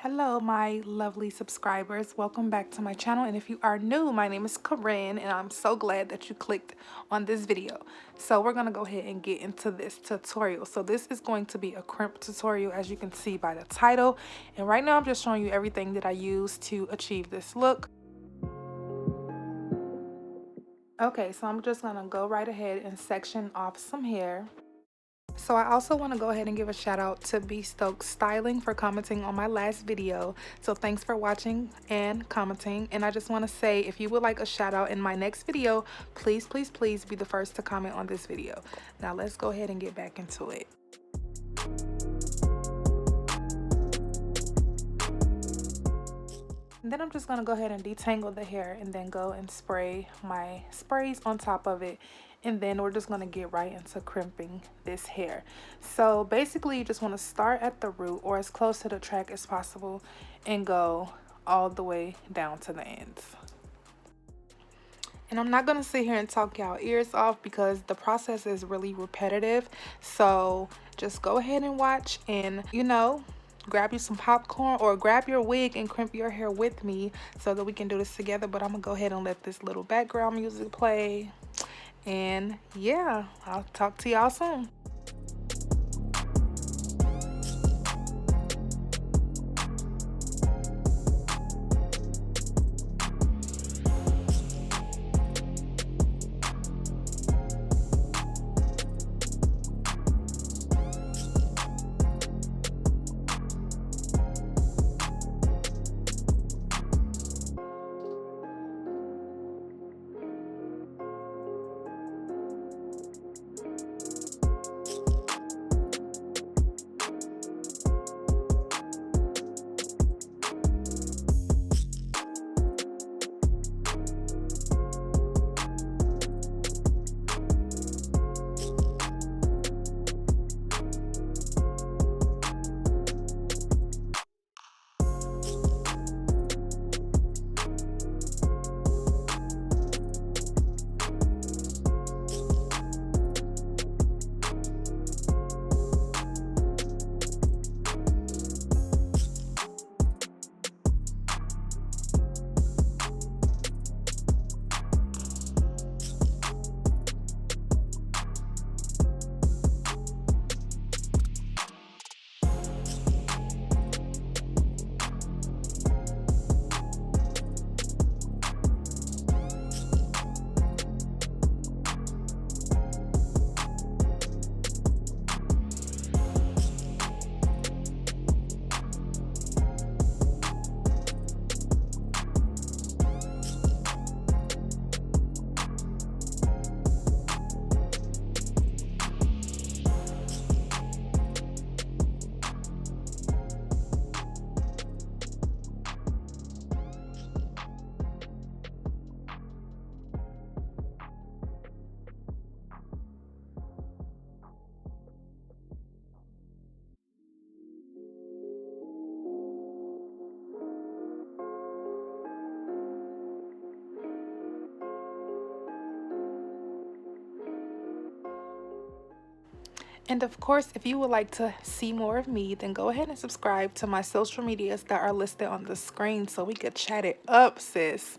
Hello, my lovely subscribers. Welcome back to my channel. And if you are new, my name is Corinne, and I'm so glad that you clicked on this video. So we're going to go ahead and get into this tutorial. So this is going to be a crimp tutorial, as you can see by the title. And right now I'm just showing you everything that I use to achieve this look. Okay, so I'm just going to go right ahead and section off some hair. So I also want to go ahead and give a shout out to B Stokes Styling for commenting on my last video. So thanks for watching and commenting. And I just want to say, if you would like a shout out in my next video, please be the first to comment on this video. Now let's go ahead and get back into it. And then I'm just going to go ahead and detangle the hair and then go and spray my sprays on top of it. And then we're just going to get right into crimping this hair. So basically you just want to start at the root or as close to the track as possible and go all the way down to the ends. And I'm not going to sit here and talk y'all ears off because the process is really repetitive. So just go ahead and watch and, you know, grab you some popcorn or grab your wig and crimp your hair with me so that we can do this together. But I'm gonna go ahead and let this little background music play, and yeah, I'll talk to y'all soon. And of course, if you would like to see more of me, then go ahead and subscribe to my social medias that are listed on the screen so we could chat it up, sis.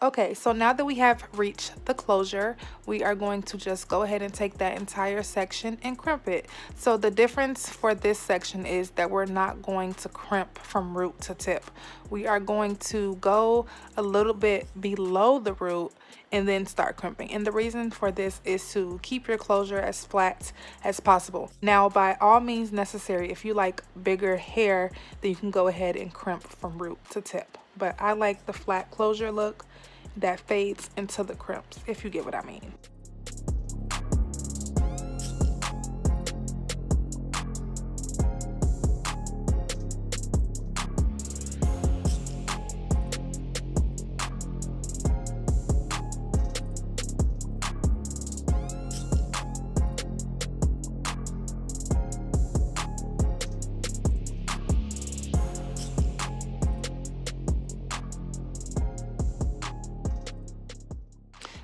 Okay, so now that we have reached the closure, we are going to just go ahead and take that entire section and crimp it. So the difference for this section is that we're not going to crimp from root to tip. We are going to go a little bit below the root and then start crimping. And the reason for this is to keep your closure as flat as possible. Now, by all means necessary, if you like bigger hair, then you can go ahead and crimp from root to tip. But I like the flat closure look that fades into the crimps, if you get what I mean.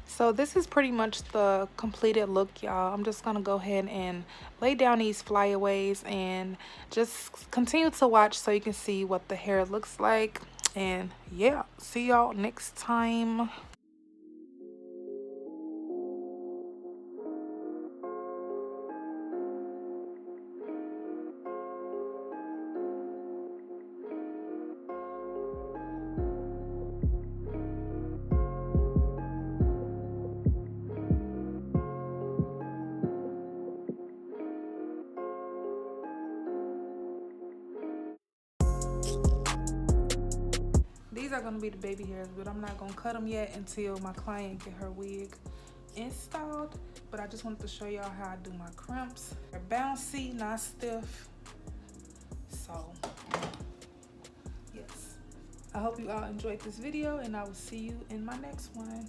So this is pretty much the completed look, y'all. I'm just gonna go ahead and lay down these flyaways and just continue to watch so you can see what the hair looks like. And yeah, see y'all next time. These are gonna be the baby hairs, but I'm not gonna cut them yet until my client get her wig installed. But I just wanted to show y'all how I do my crimps. They're bouncy, not stiff. So yes, I hope you all enjoyed this video, and I will see you in my next one.